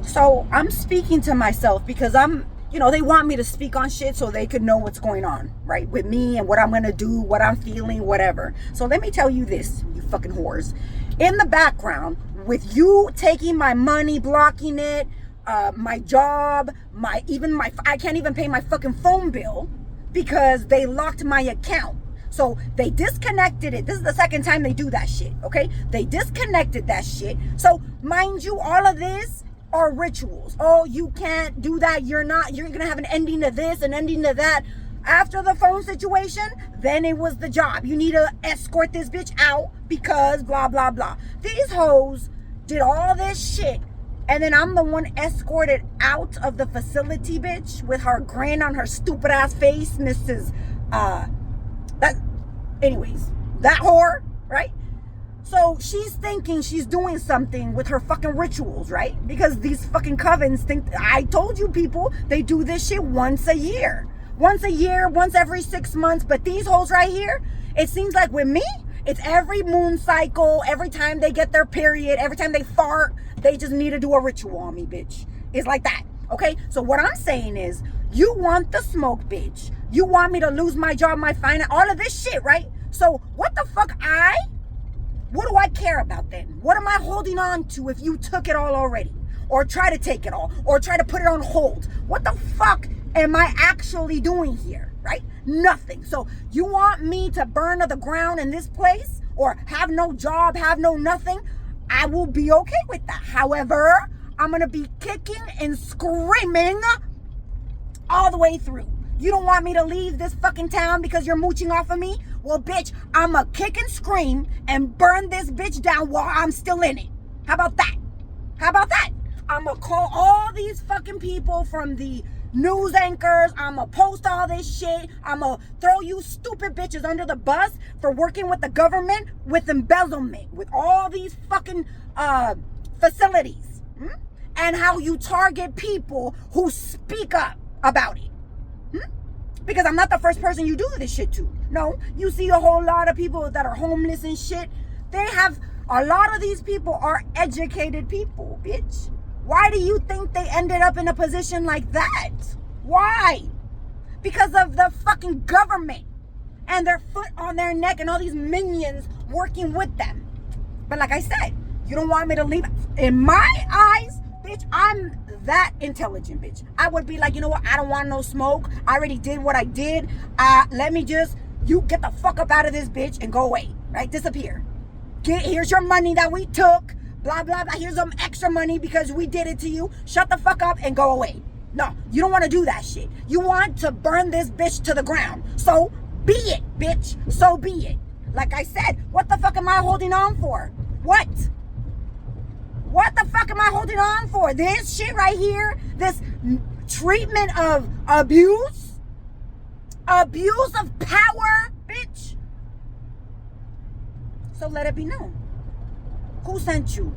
So I'm speaking to myself because they want me to speak on shit so they could know what's going on, right? With me and what I'm going to do, what I'm feeling, whatever. So let me tell you this, you fucking whores. In the background, with you taking my money, blocking it, my job, I can't even pay my fucking phone bill because they locked my account. So they disconnected it. This is the second time they do that shit, okay? They disconnected that shit. So mind you, all of this are rituals. Oh, you can't do that. You're gonna have an ending to this, an ending to that. After the phone situation, then it was the job. You need to escort this bitch out because blah, blah, blah. These hoes did all this shit. And then I'm the one escorted out of the facility, bitch, with her grin on her stupid ass face, Mrs. That whore, right? So she's thinking she's doing something with her fucking rituals, right? Because these fucking covens think, I told you people, they do this shit once a year. Once a year, once every 6 months. But these hoes right here, it seems like with me, it's every moon cycle, every time they get their period, every time they fart, they just need to do a ritual on me, bitch. It's like that, okay? So what I'm saying is, you want the smoke, bitch. You want me to lose my job, my finance, all of this shit, right? So what the fuck what do I care about then? What am I holding on to if you took it all already? Or try to take it all? Or try to put it on hold? What the fuck am I actually doing here, right? Nothing. So you want me to burn to the ground in this place? Or have no job, have no nothing? I will be okay with that. However, I'm going to be kicking and screaming all the way through. You don't want me to leave this fucking town because you're mooching off of me? Well, bitch, I'ma kick and scream and burn this bitch down while I'm still in it. How about that? How about that? I'ma call all these fucking people from the news anchors. I'ma post all this shit. I'ma throw you stupid bitches under the bus for working with the government with embezzlement, with all these fucking facilities. And how you target people who speak up about it. Because I'm not the first person you do this shit to. No, you see a whole lot of people that are homeless and shit. A lot of these people are educated people, bitch. Why do you think they ended up in a position like that? Why? Because of the fucking government and their foot on their neck and all these minions working with them. But like I said, you don't want me to leave. In my eyes, bitch, I'm that intelligent, bitch. I would be like, you know what? I don't want no smoke. I already did what I did. You get the fuck up out of this bitch and go away, right? Disappear. Here's your money that we took. Blah, blah, blah. Here's some extra money because we did it to you. Shut the fuck up and go away. No, you don't want to do that shit. You want to burn this bitch to the ground. So be it, bitch. So be it. Like I said, what the fuck am I holding on for? What? What the fuck am I holding on for? This shit right here? This treatment of abuse? Abuse of power, bitch? So let it be known. Who sent you?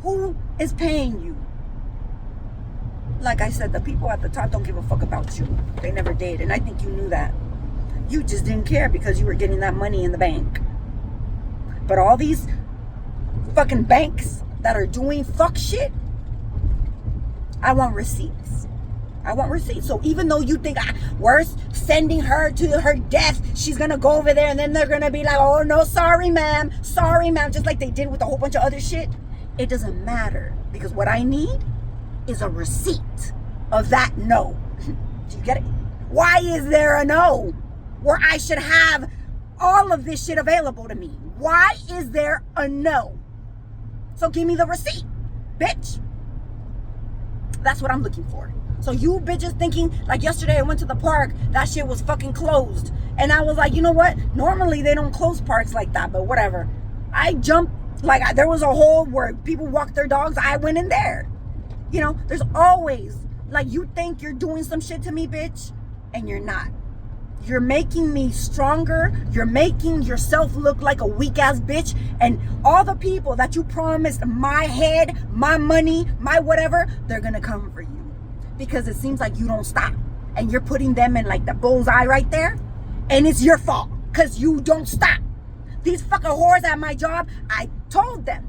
Who is paying you? Like I said, the people at the top don't give a fuck about you. They never did. And I think you knew that. You just didn't care because you were getting that money in the bank. But all these fucking banks that are doing fuck shit, I want receipts. I want receipts. So even though you think we're sending her to her death, she's gonna go over there and then they're gonna be like, oh no, sorry ma'am, just like they did with a whole bunch of other shit. It doesn't matter because what I need is a receipt of that no. Do you get it? Why is there a no where I should have all of this shit available to me? Why is there a no? So give me the receipt, bitch. That's what I'm looking for. So you bitches thinking, like yesterday I went to the park, that shit was fucking closed. And I was like, you know what? Normally they don't close parks like that, but whatever. I jumped, there was a hole where people walk their dogs. I went in there. You know, there's always, you think you're doing some shit to me, bitch, and you're not. You're making me stronger. You're making yourself look like a weak ass bitch. And all the people that you promised my head, my money, my whatever, they're going to come for you. Because it seems like you don't stop. And you're putting them in the bullseye right there. And it's your fault. Because you don't stop. These fucking whores at my job, I told them,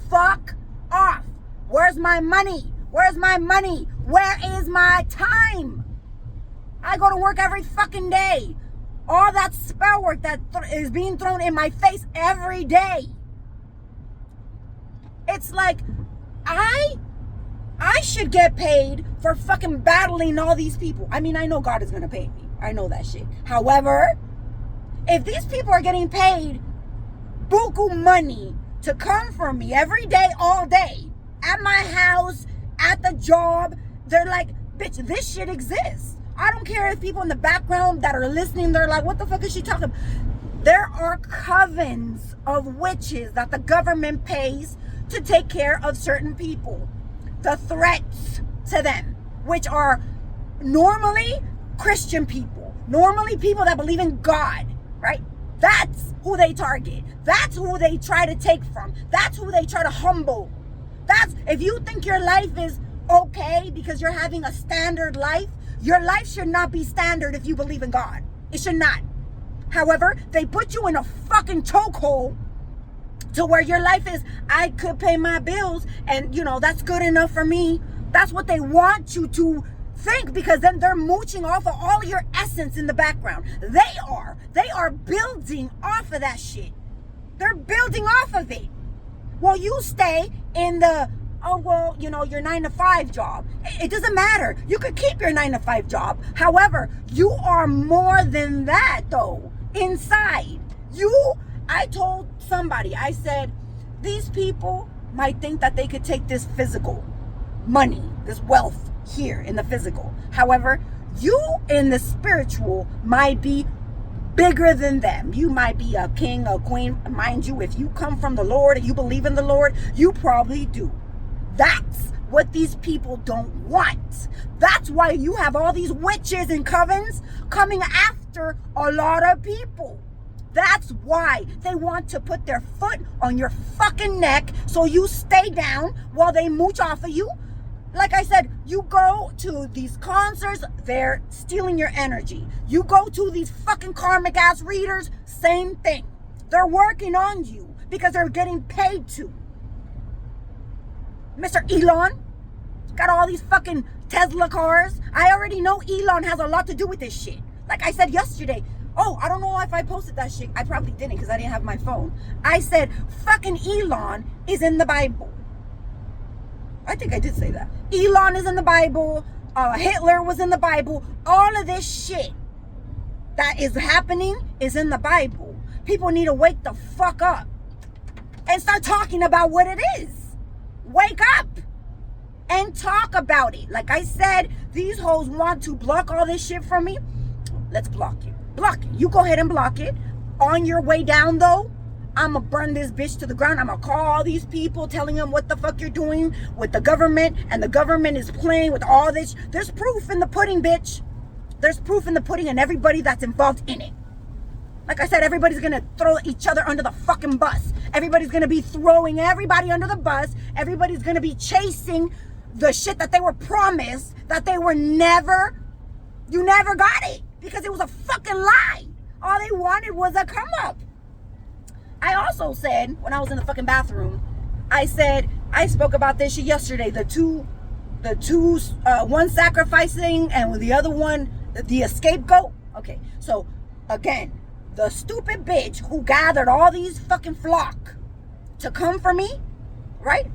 fuck off. Where Where's my money? Where's my money? Where is my time? I go to work every fucking day. All that spell work that is being thrown in my face every day. It's like, I should get paid for fucking battling all these people. I mean, I know God is going to pay me. I know that shit. However, if these people are getting paid buku money to come for me every day, all day, at my house, at the job, they're like, bitch, this shit exists. I don't care if people in the background that are listening, they're like, what the fuck is she talking about? There are covens of witches that the government pays to take care of certain people. The threats to them, which are normally Christian people, normally people that believe in God, right? That's who they target. That's who they try to take from. That's who they try to humble. That's, if you think your life is okay because you're having a standard life, your life should not be standard if you believe in God. It should not. However, they put you in a fucking chokehold to where your life is, I could pay my bills and, you know, that's good enough for me. That's what they want you to think, because then they're mooching off of all your essence in the background. They are building off of that shit. They're building off of it. Well, you stay in the, oh, well, you know, your 9-to-5 job. It doesn't matter. You could keep your 9-to-5 job. However, you are more than that, though. Inside, I told somebody, I said, these people might think that they could take this physical money, this wealth here in the physical. However, you in the spiritual might be bigger than them. You might be a king, a queen. Mind you, if you come from the Lord and you believe in the Lord, you probably do. That's what these people don't want. That's why you have all these witches and covens coming after a lot of people. That's why they want to put their foot on your fucking neck so you stay down while they mooch off of you. Like I said, you go to these concerts, they're stealing your energy. You go to these fucking karmic ass readers, same thing. They're working on you because they're getting paid to. Mr. Elon got all these fucking Tesla cars. I already know Elon has a lot to do with this shit. Like I said yesterday, oh, I don't know if I posted that shit. I probably didn't because I didn't have my phone. I said, fucking Elon is in the Bible. I think I did say that. Elon is in the Bible. Hitler was in the Bible. All of this shit that is happening is in the Bible. People need to wake the fuck up and start talking about what it is. Wake up and talk about it. Like I said, these hoes want to block all this shit from me. Let's block it. Block it. You go ahead and block it. On your way down, though, I'm going to burn this bitch to the ground. I'm going to call all these people, telling them what the fuck you're doing with the government. And the government is playing with all this. There's proof in the pudding, bitch. There's proof in the pudding and everybody that's involved in it. Like I said, everybody's going to throw each other under the fucking bus. Everybody's going to be throwing everybody under the bus. Everybody's going to be chasing the shit that they were promised, that they were never, you never got it. Because it was a fucking lie. All they wanted was a come up. I also said, when I was in the fucking bathroom, I said, I spoke about this shit yesterday. The two, one sacrificing and the other one, the scapegoat. Okay, so again, the stupid bitch who gathered all these fucking flock to come for me, right?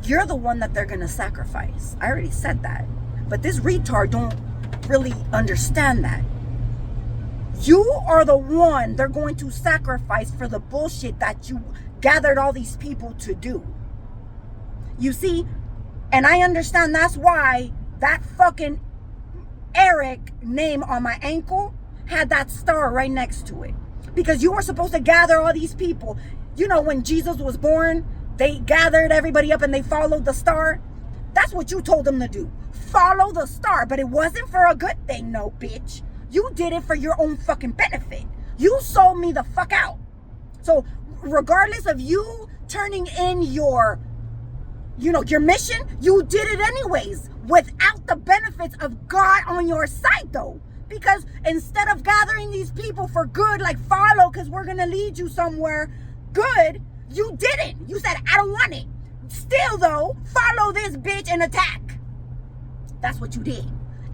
You're the one that they're gonna sacrifice. I already said that. But this retard don't really understand that. You are the one they're going to sacrifice for the bullshit that you gathered all these people to do. You see, and I understand that's why that fucking Eric name on my ankle had that star right next to it. Because you were supposed to gather all these people. You know, when Jesus was born, they gathered everybody up and they followed the star. That's what you told them to do. Follow the star. But it wasn't for a good thing, no, bitch. You did it for your own fucking benefit. You sold me the fuck out. So regardless of you turning in your mission, you did it anyways without the benefits of God on your side, though. Because instead of gathering these people for good, like follow because we're going to lead you somewhere good, you didn't. You said, I don't want it. still though follow this bitch and attack. That's what you did.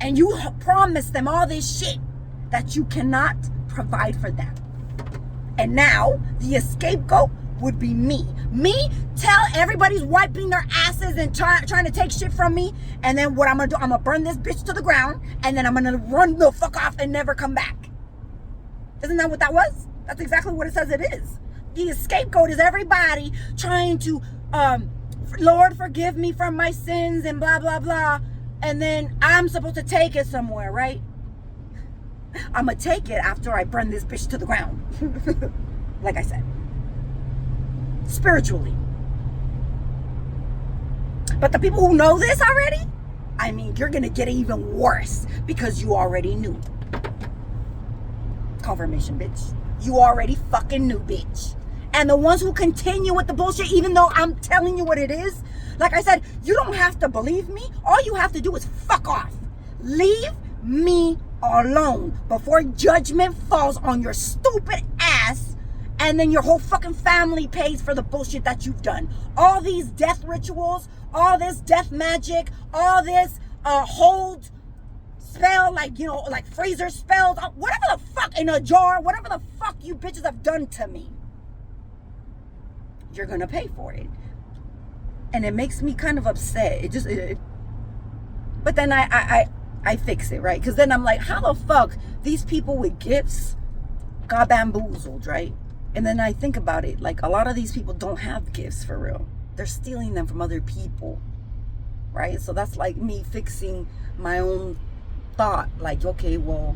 And you promised them all this shit that you cannot provide for them. And now the scapegoat would be me. Me tell everybody's wiping their asses and trying to take shit from me. And then what I'm gonna do, I'm gonna burn this bitch to the ground. And then I'm gonna run the fuck off and never come back. Isn't that what that was? That's exactly what it says it is. The scapegoat is everybody trying to, Lord, forgive me from my sins and blah, blah, blah. And then I'm supposed to take it somewhere, right? I'm gonna take it after I burn this bitch to the ground. Like I said. Spiritually. But the people who know this already, I mean, you're gonna get it even worse because you already knew. Confirmation, bitch. You already fucking knew, bitch. And the ones who continue with the bullshit, even though I'm telling you what it is, like I said, you don't have to believe me. All you have to do is fuck off. Leave me alone before judgment falls on your stupid ass, and then your whole fucking family pays for the bullshit that you've done. All these death rituals, all this death magic, all this hold spell, like, you know, like freezer spells, whatever the fuck, in a jar, whatever the fuck you bitches have done to me, you're gonna pay for it. And it makes me kind of upset. But then I fix it, right? Because then I'm like, how the fuck these people with gifts got bamboozled, right? And then I think about it, like, a lot of these people don't have gifts for real. They're stealing them from other people, right? So that's like me fixing my own thought. Like, okay, well,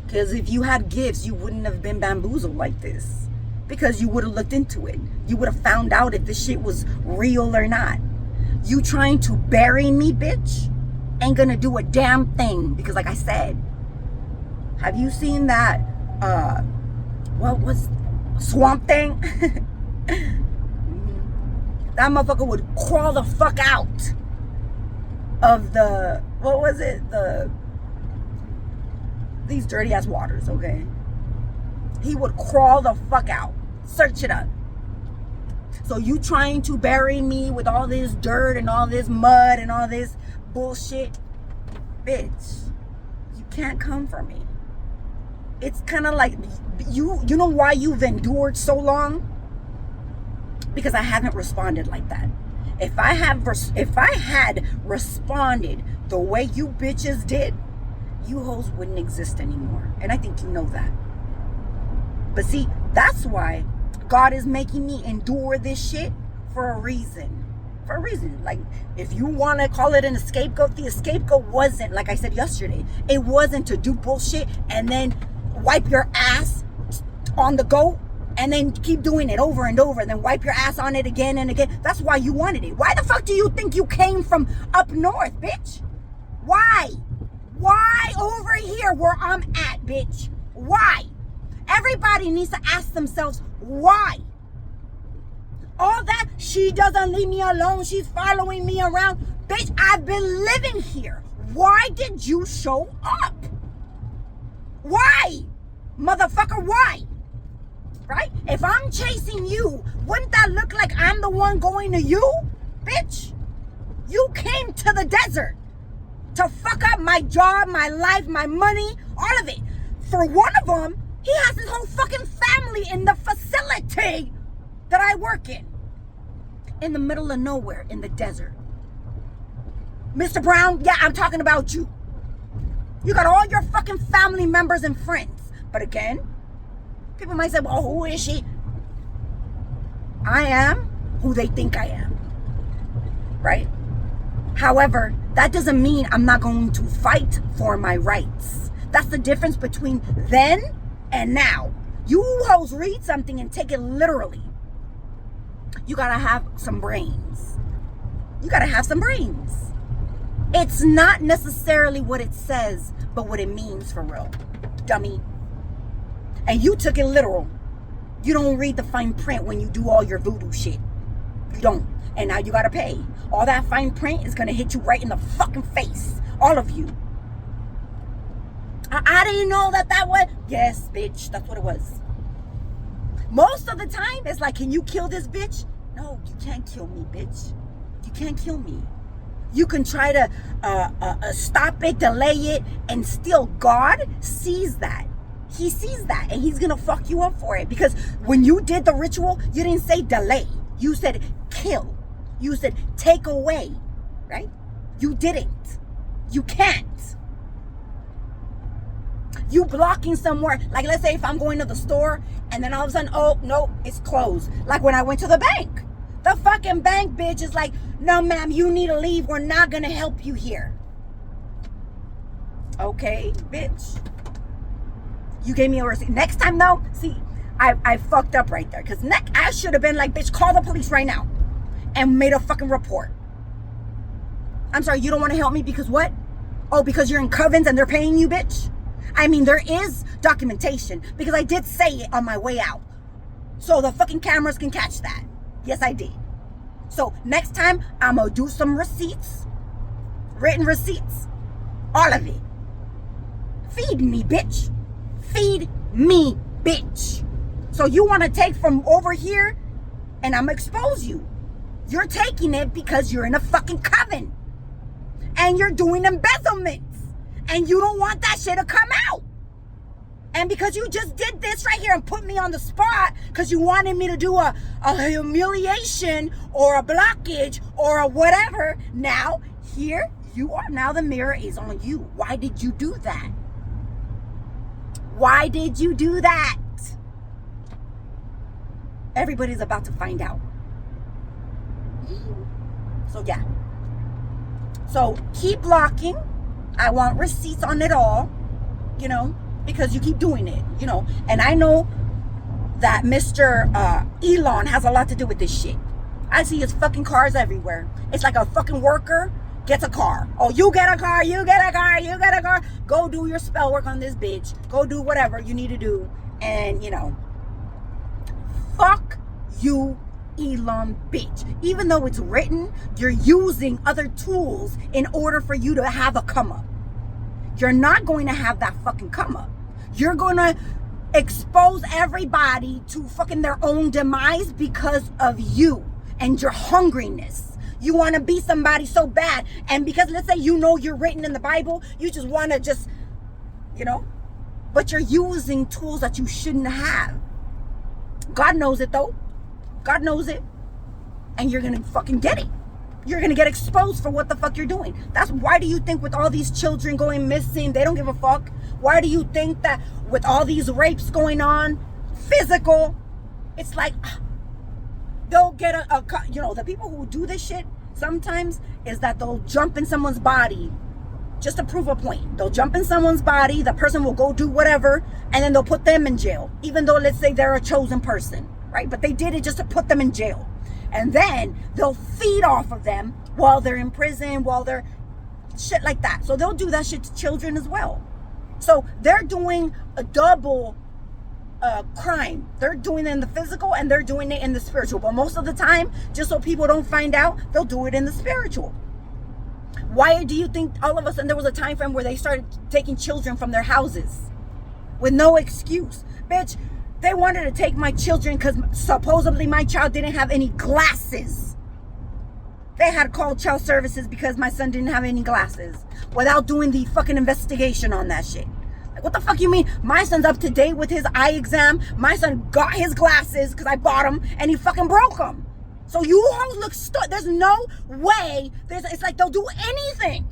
because if you had gifts, you wouldn't have been bamboozled like this. Because you would have looked into it. You would have found out if this shit was real or not. You trying to bury me, bitch, ain't gonna do a damn thing. Because like I said, have you seen that, what was Swamp Thing? That motherfucker would crawl the fuck out of the, what was it? These dirty ass waters, okay? He would crawl the fuck out. Search it up. So you trying to bury me with all this dirt and all this mud and all this bullshit? Bitch, you can't come for me. It's kind of like, you know why you've endured so long? Because I haven't responded like that. If I had responded the way you bitches did, you hoes wouldn't exist anymore. And I think you know that. But see, that's why God is making me endure this shit for a reason. For a reason. Like, if you want to call it an scapegoat, the scapegoat wasn't, like I said yesterday, it wasn't to do bullshit and then wipe your ass on the goat and then keep doing it over and over and then wipe your ass on it again and again. That's why you wanted it. Why the fuck do you think you came from up north, bitch? Why? Why over here where I'm at, bitch? Why? Everybody needs to ask themselves, why? All that, she doesn't leave me alone, she's following me around. Bitch, I've been living here. Why did you show up? Why? Motherfucker, why? Right? If I'm chasing you, wouldn't that look like I'm the one going to you? Bitch, you came to the desert to fuck up my job, my life, my money, all of it. For one of them, he has his whole fucking family in the facility that I work in the middle of nowhere, in the desert. Mr. Brown, yeah, I'm talking about you. You got all your fucking family members and friends. But again, people might say, well, who is she? I am who they think I am. Right? However, that doesn't mean I'm not going to fight for my rights. That's the difference between then and now. You hoes read something and take it literally. You gotta have some brains. You gotta have some brains. It's not necessarily what it says, but what it means for real. Dummy. And you took it literal. You don't read the fine print when you do all your voodoo shit. You don't. And now you gotta pay. All that fine print is gonna hit you right in the fucking face. All of you. I didn't know that was... Yes, bitch. That's what it was. Most of the time, it's like, can you kill this bitch? No, you can't kill me, bitch. You can't kill me. You can try to stop it, delay it, and still God sees that. He sees that, and he's gonna fuck you up for it. Because when you did the ritual, you didn't say delay. You said kill. You said take away, right? You didn't. You can't. You blocking somewhere. Like, let's say if I'm going to the store, and then all of a sudden, oh, no, it's closed. Like when I went to the bank. The fucking bank bitch is like, no, ma'am, you need to leave. We're not gonna help you here. Okay, bitch. You gave me a receipt. Next time, though, see, I fucked up right there. Because I should have been like, bitch, call the police right now. And made a fucking report. I'm sorry, you don't want to help me because what? Oh, because you're in covens and they're paying you, bitch? I mean, there is documentation. Because I did say it on my way out. So the fucking cameras can catch that. Yes, I did. So next time, I'm going to do some receipts. Written receipts. All of it. Feed me, bitch. Feed me, bitch. So you want to take from over here, and I'm going to expose you. You're taking it because you're in a fucking coven. And you're doing embezzlements. And you don't want that shit to come out. And because you just did this right here and put me on the spot because you wanted me to do a humiliation or a blockage or a whatever, now here you are. Now the mirror is on you. Why did you do that? Why did you do that? Everybody's about to find out. So yeah. So keep blocking. I want receipts on it all, you know, because you keep doing it, you know. And I know that Mr. Elon has a lot to do with this shit. I see his fucking cars everywhere. It's like a fucking worker gets a car. Oh, you get a car, you get a car, you get a car. Go do your spell work on this bitch. Go do whatever you need to do. And, you know, fuck you, Elon bitch. Even though it's written, you're using other tools in order for you to have a come up. You're not going to have that fucking come up. You're going to expose everybody to fucking their own demise because of you and your hungriness. You want to be somebody so bad. And because let's say you know you're written in the Bible, you just want to just, you know, but you're using tools that you shouldn't have. God knows it though. God knows it. And you're going to fucking get it. You're going to get exposed for what the fuck you're doing. That's why do you think with all these children going missing, they don't give a fuck? Why do you think that with all these rapes going on, physical, it's like, they'll get you know, the people who do this shit sometimes is that they'll jump in someone's body just to prove a point. They'll jump in someone's body, the person will go do whatever, and then they'll put them in jail. Even though, let's say they're a chosen person, right? But they did it just to put them in jail. And then they'll feed off of them while they're in prison, while they're shit like that. So they'll do that shit to children as well. So they're doing a double crime. They're doing it in the physical and they're doing it in the spiritual. But most of the time, just so people don't find out, they'll do it in the spiritual. Why do you think all of a sudden there was a time frame where they started taking children from their houses with no excuse? Bitch, they wanted to take my children because supposedly my child didn't have any glasses. They had called child services because my son didn't have any glasses without doing the fucking investigation on that shit. Like, what the fuck you mean? My son's up to date with his eye exam. My son got his glasses because I bought them and he fucking broke them. So you hoes look there's no way. It's like they'll do anything.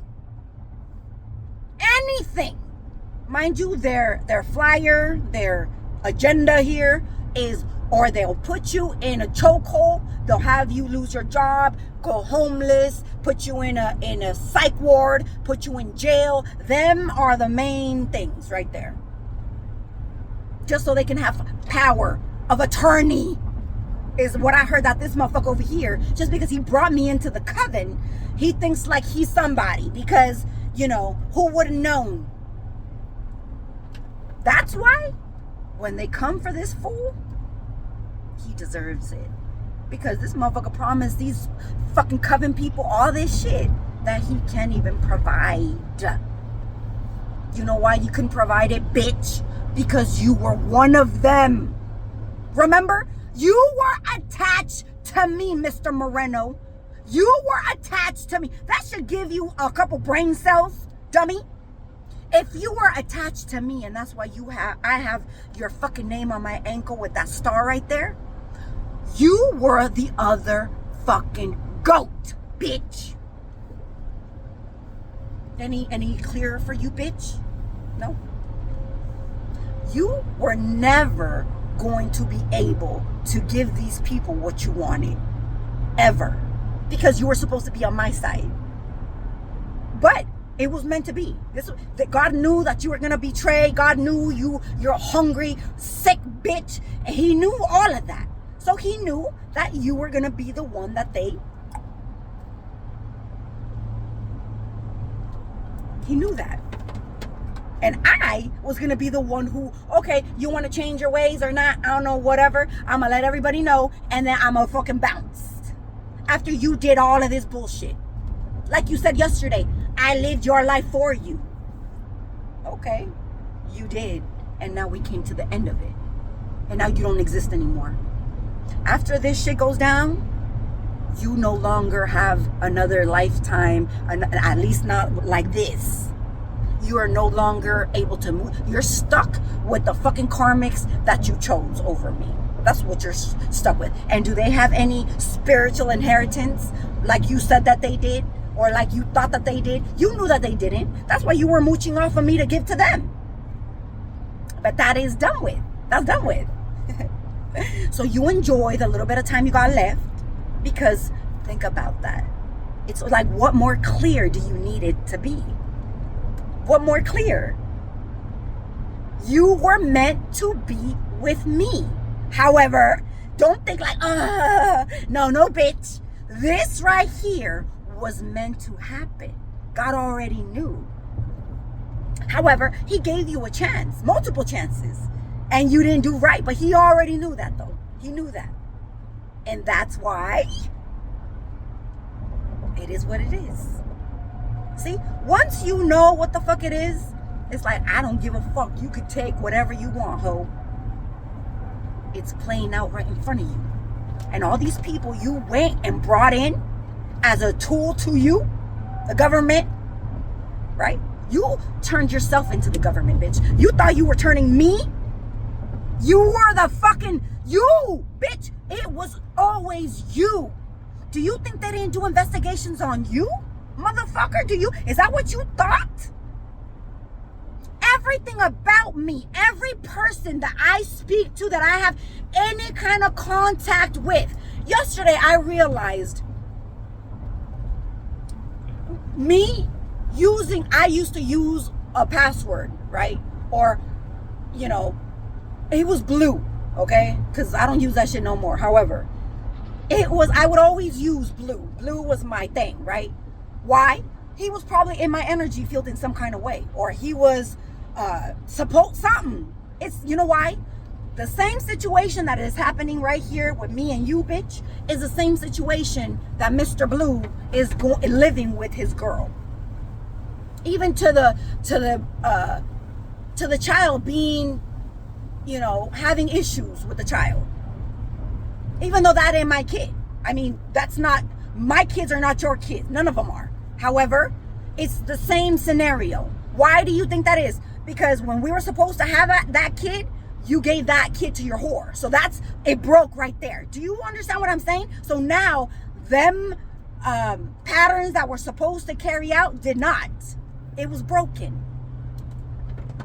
Anything. Mind you, their flyer, their agenda here is, or they'll put you in a chokehold, they'll have you lose your job, go homeless, put you in a psych ward, put you in jail. Them are the main things right there. Just so they can have power of attorney is what I heard that this motherfucker over here, just because he brought me into the coven, he thinks like he's somebody because, you know, who would have known? That's why when they come for this fool, he deserves it. Because this motherfucker promised these fucking coven people all this shit that he can't even provide. You know why you couldn't provide it, bitch? Because you were one of them. Remember? You were attached to me, Mr. Moreno. You were attached to me. That should give you a couple brain cells, dummy. If you were attached to me, and that's why I have your fucking name on my ankle with that star right there, you were the other fucking goat, bitch. Any clearer for you, bitch? No. You were never going to be able to give these people what you wanted. Ever. Because you were supposed to be on my side. But it was meant to be. That God knew that you were going to betray. God knew you're a hungry, sick bitch. And he knew all of that. So he knew that you were going to be the one that he knew that. And I was going to be the one who, okay, you want to change your ways or not? I don't know, whatever. I'm going to let everybody know. And then I'm going to fucking bounce. After you did all of this bullshit. Like you said yesterday, I lived your life for you. Okay, you did. And now we came to the end of it. And now you don't exist anymore. After this shit goes down, you no longer have another lifetime, at least not like this. You are no longer able to move. You're stuck with the fucking karmics that you chose over me. That's what you're stuck with. And do they have any spiritual inheritance like you said that they did? Or like you thought that they did? You knew that they didn't. That's why you were mooching off of me to give to them. But that is done with. That's done with. So you enjoy the little bit of time you got left. Because think about that. It's like, what more clear do you need it to be? What more clear? You were meant to be with me. However, don't think like, no, bitch. This right here was meant to happen. God already knew. However, he gave you a chance, multiple chances, and you didn't do right. But he already knew that, though. He knew that. And that's why it is what it is. See, once you know what the fuck it is, it's like, I don't give a fuck. You could take whatever you want, ho. It's playing out right in front of you. And all these people you went and brought in as a tool to you, the government, right? You turned yourself into the government, bitch. You thought you were turning me? You were the fucking you, bitch. It was always you. Do you think they didn't do investigations on you? Motherfucker, is that what you thought? Everything about me, every person that I speak to, that I have any kind of contact with. Yesterday, I realized I used to use a password, right? Or, it was Blue, okay? Because I don't use that shit no more. However, I would always use Blue. Blue was my thing, right? Why? He was probably in my energy field in some kind of way. Or he was something. You know why? The same situation that is happening right here with me and you, bitch, is the same situation that Mr. Blue is living with his girl. Even to the child being, having issues with the child. Even though that ain't my kid. I mean, my kids are not your kids. None of them are. However, it's the same scenario. Why do you think that is? Because when we were supposed to have that kid, you gave that kid to your whore. So it broke right there. Do you understand what I'm saying? So now, them patterns that were supposed to carry out did not. It was broken.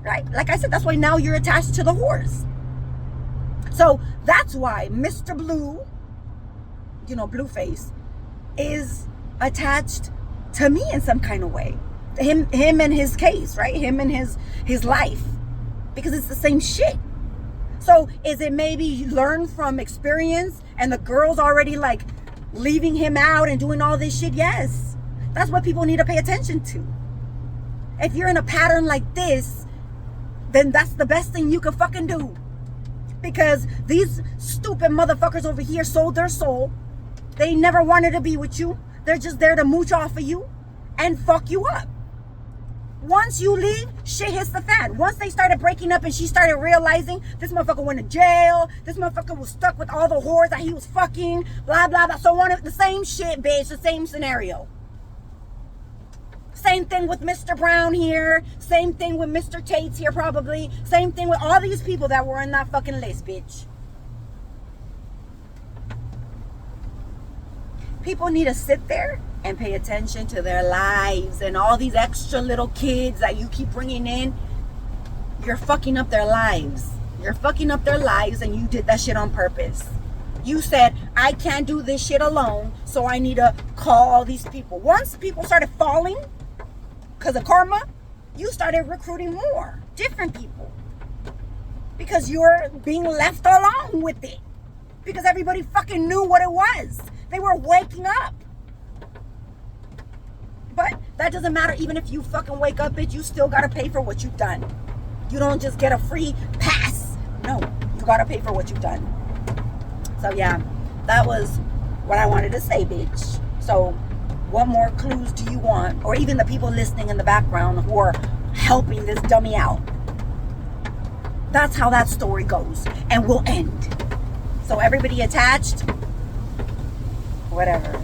Right? Like I said, that's why now you're attached to the whores. So that's why Mr. Blue, Blueface, is attached to me in some kind of way. Him and his case, right? Him and his life. Because it's the same shit. So is it maybe learn from experience and the girl's already like leaving him out and doing all this shit? Yes. That's what people need to pay attention to. If you're in a pattern like this, then that's the best thing you can fucking do. Because these stupid motherfuckers over here sold their soul. They never wanted to be with you. They're just there to mooch off of you and fuck you up. Once you leave, shit hits the fan. Once they started breaking up and she started realizing this motherfucker went to jail, this motherfucker was stuck with all the whores that he was fucking, blah, blah, blah. So on the same shit, bitch, the same scenario. Same thing with Mr. Brown here. Same thing with Mr. Tate's here probably. Same thing with all these people that were in that fucking list, bitch. People need to sit there and pay attention to their lives, and all these extra little kids that you keep bringing in. You're fucking up their lives. You're fucking up their lives, and you did that shit on purpose. You said, I can't do this shit alone, so I need to call all these people. Once people started falling because of karma, you started recruiting more different people because you're being left alone with it, because everybody fucking knew what it was. They were waking up. But that doesn't matter. Even if you fucking wake up, bitch, you still gotta pay for what you've done. You don't just get a free pass. No, you gotta pay for what you've done. So yeah, that was what I wanted to say, bitch. So what more clues do you want? Or even the people listening in the background who are helping this dummy out. That's how that story goes and will end. So everybody attached, whatever.